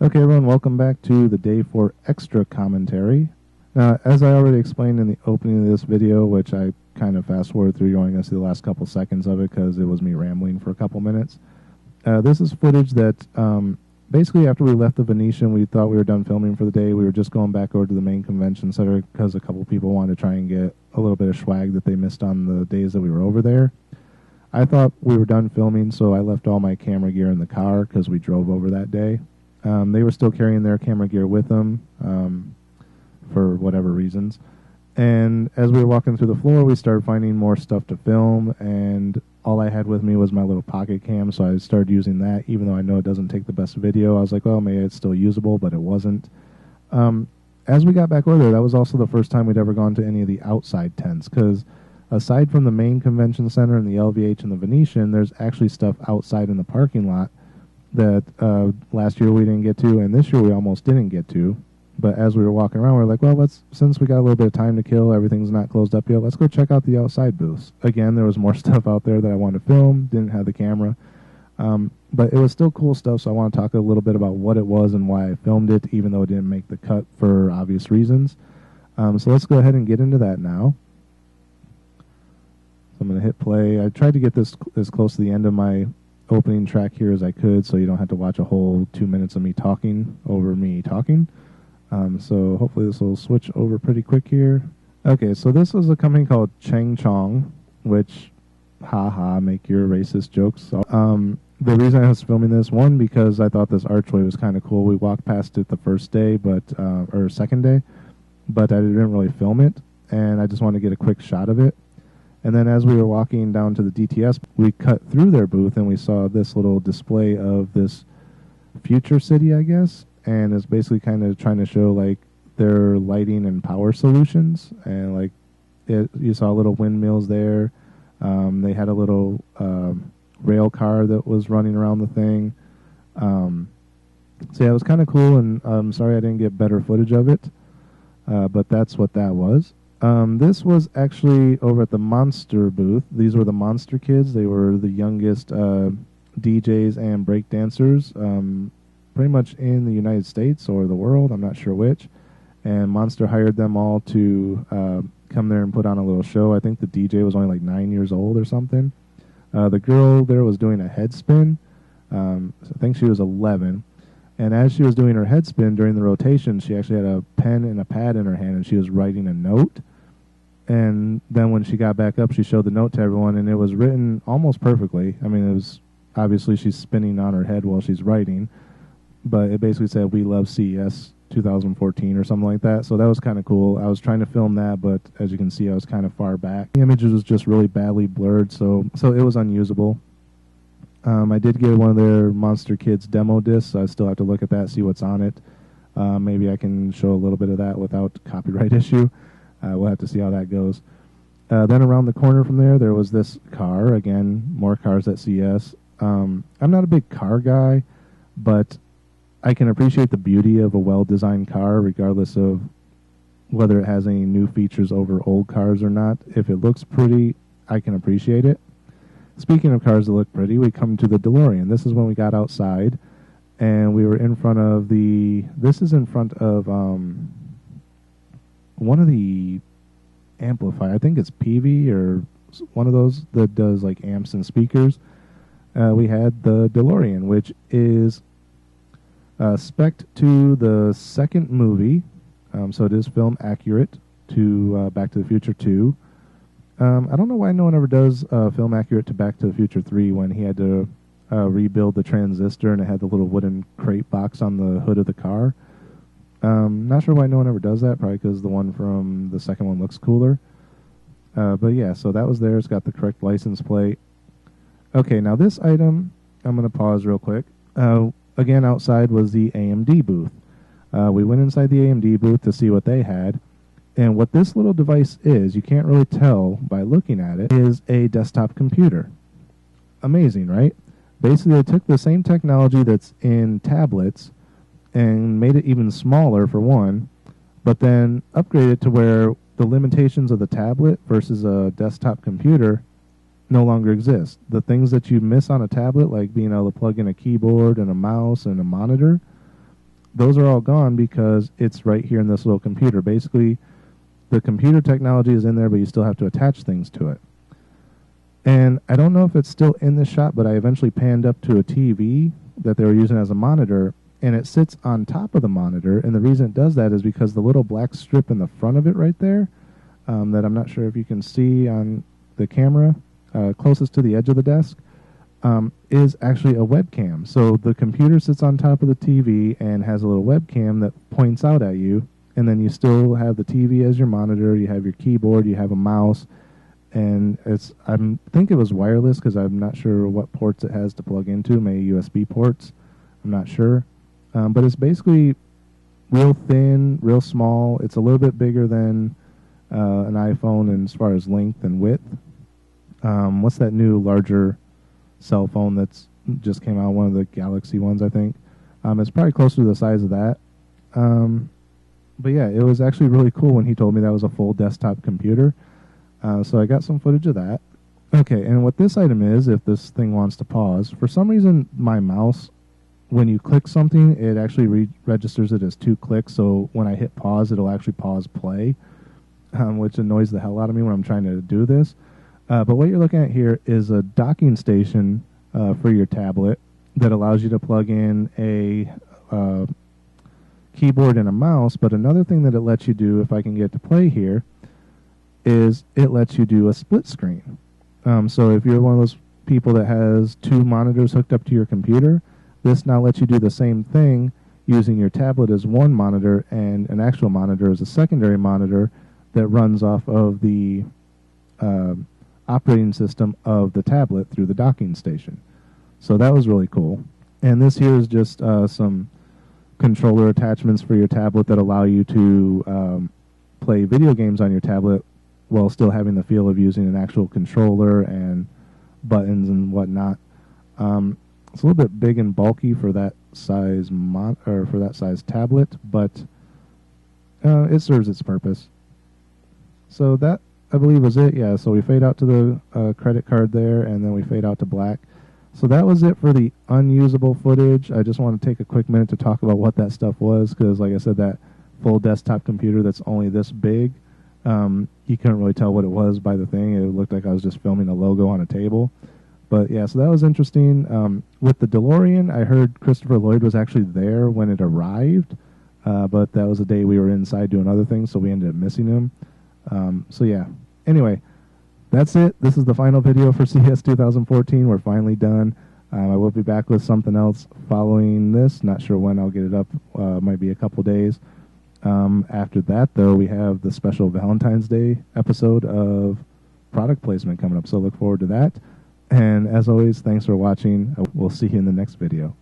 Okay, everyone, welcome back to the day for extra commentary. Now, as I already explained in the opening of this video, which I kind of fast forward through, you're only going to see the last couple seconds of it because it was me rambling for a couple minutes. This is footage that basically after we left the Venetian, we thought we were done filming for the day. We were just going back over to the main convention center because a couple people wanted to try and get a little bit of swag that they missed on the days that we were over there. I thought we were done filming, so I left all my camera gear in the car because we drove over that day. They were still carrying their camera gear with them for whatever reasons. And as we were walking through the floor, we started finding more stuff to film, and all I had with me was my little pocket cam, so I started using that, even though I know it doesn't take the best video. I was like, well, maybe it's still usable, but it wasn't. As we got back over there, that was also the first time we'd ever gone to any of the outside tents, because aside from the main convention center and the LVH and the Venetian, there's actually stuff outside in the parking lot that last year we didn't get to, and this year we almost didn't get to. But as we were walking around, we were like, well, since we got a little bit of time to kill, everything's not closed up yet, let's go check out the outside booths. Again, there was more stuff out there that I wanted to film, didn't have the camera. But it was still cool stuff, so I want to talk a little bit about what it was and why I filmed it, even though it didn't make the cut for obvious reasons. So let's go ahead and get into that now. So I'm going to hit play. I tried to get this as close to the end of my opening track here as I could, so you don't have to watch a whole 2 minutes of me talking over me talking. So hopefully this will switch over pretty quick here. Okay, so this was a company called Chang Chong, which, haha, make your racist jokes. So, the reason I was filming this, one, because I thought this archway was kind of cool. We walked past it the first day, or second day, but I didn't really film it, and I just wanted to get a quick shot of it. And then as we were walking down to the DTS, we cut through their booth and we saw this little display of this future city, I guess. And it's basically kind of trying to show like their lighting and power solutions. And like you saw little windmills there. They had a little rail car that was running around the thing. So yeah, it was kind of cool, and I'm sorry I didn't get better footage of it. But that's what that was. This was actually over at the Monster booth. These were the Monster Kids. They were the youngest DJs and breakdancers pretty much in the United States or the world. I'm not sure which. And Monster hired them all to come there and put on a little show. I think the DJ was only like 9 years old or something. The girl there was doing a head spin. So I think she was 11. And as she was doing her head spin during the rotation, she actually had a pen and a pad in her hand, and she was writing a note. And then when she got back up, she showed the note to everyone, and it was written almost perfectly. I mean, it was obviously she's spinning on her head while she's writing, but it basically said, "We love CES 2014" or something like that. So that was kind of cool. I was trying to film that, but as you can see, I was kind of far back. The image was just really badly blurred, so it was unusable. I did get one of their Monster Kids demo discs, so I still have to look at that, see what's on it. Maybe I can show a little bit of that without copyright issue. We'll have to see how that goes. Then around the corner from there was this car. Again, more cars at CES. I'm not a big car guy, but I can appreciate the beauty of a well-designed car, regardless of whether it has any new features over old cars or not. If it looks pretty, I can appreciate it. Speaking of cars that look pretty, we come to the DeLorean. This is when we got outside, and we were in front of this is in front of one of the amplifier. I think it's PV or one of those that does like amps and speakers. We had the DeLorean, which is spec'd to the second movie, so it is film accurate to Back to the Future 2. I don't know why no one ever does film accurate to Back to the Future 3 when he had to rebuild the transistor and it had the little wooden crate box on the hood of the car. Not sure why no one ever does that, probably because the one from the second one looks cooler. But yeah, so that was there. It's got the correct license plate. Okay, now this item, I'm going to pause real quick. Again, outside was the AMD booth. We went inside the AMD booth to see what they had. And what this little device is, you can't really tell by looking at it, is a desktop computer. Amazing, right? Basically, they took the same technology that's in tablets and made it even smaller, for one, but then upgraded it to where the limitations of the tablet versus a desktop computer no longer exist. The things that you miss on a tablet, like being able to plug in a keyboard and a mouse and a monitor, those are all gone because it's right here in this little computer. Basically, the computer technology is in there, but you still have to attach things to it. And I don't know if it's still in this shot, but I eventually panned up to a TV that they were using as a monitor, and it sits on top of the monitor. And the reason it does that is because the little black strip in the front of it right there, that I'm not sure if you can see on the camera, closest to the edge of the desk, is actually a webcam. So the computer sits on top of the TV and has a little webcam that points out at you, and then you still have the TV as your monitor, you have your keyboard, you have a mouse, and I think it was wireless because I'm not sure what ports it has to plug into, maybe USB ports, I'm not sure. But it's basically real thin, real small. It's a little bit bigger than an iPhone in as far as length and width. What's that new larger cell phone that's just came out? One of the Galaxy ones, I think. It's probably closer to the size of that. But yeah, it was actually really cool when he told me that was a full desktop computer. So I got some footage of that. Okay, and what this item is, if this thing wants to pause, for some reason my mouse, when you click something, it actually registers it as 2 clicks, so when I hit pause, it'll actually pause play, which annoys the hell out of me when I'm trying to do this. But what you're looking at here is a docking station for your tablet that allows you to plug in a keyboard and a mouse, but another thing that it lets you do, if I can get to play here, is it lets you do a split screen. So if you're one of those people that has 2 monitors hooked up to your computer, this now lets you do the same thing using your tablet as one monitor and an actual monitor as a secondary monitor that runs off of the operating system of the tablet through the docking station. So that was really cool. And this here is just some controller attachments for your tablet that allow you to play video games on your tablet while still having the feel of using an actual controller and buttons and whatnot. It's a little bit big and bulky for that size for that size tablet, but it serves its purpose. So that, I believe, was it. Yeah, so we fade out to the credit card there, and then we fade out to black. So that was it for the unusable footage. I just want to take a quick minute to talk about what that stuff was, because like I said, that full desktop computer that's only this big, you couldn't really tell what it was by the thing. It looked like I was just filming a logo on a table. But yeah, so that was interesting. With the DeLorean, I heard Christopher Lloyd was actually there when it arrived, but that was the day we were inside doing other things, so we ended up missing him. So yeah, anyway, that's it. This is the final video for CES 2014. We're finally done. I will be back with something else following this. Not sure when I'll get it up. Might be a couple days. After that, though, we have the special Valentine's Day episode of product placement coming up, so look forward to that. And as always, thanks for watching. We'll see you in the next video.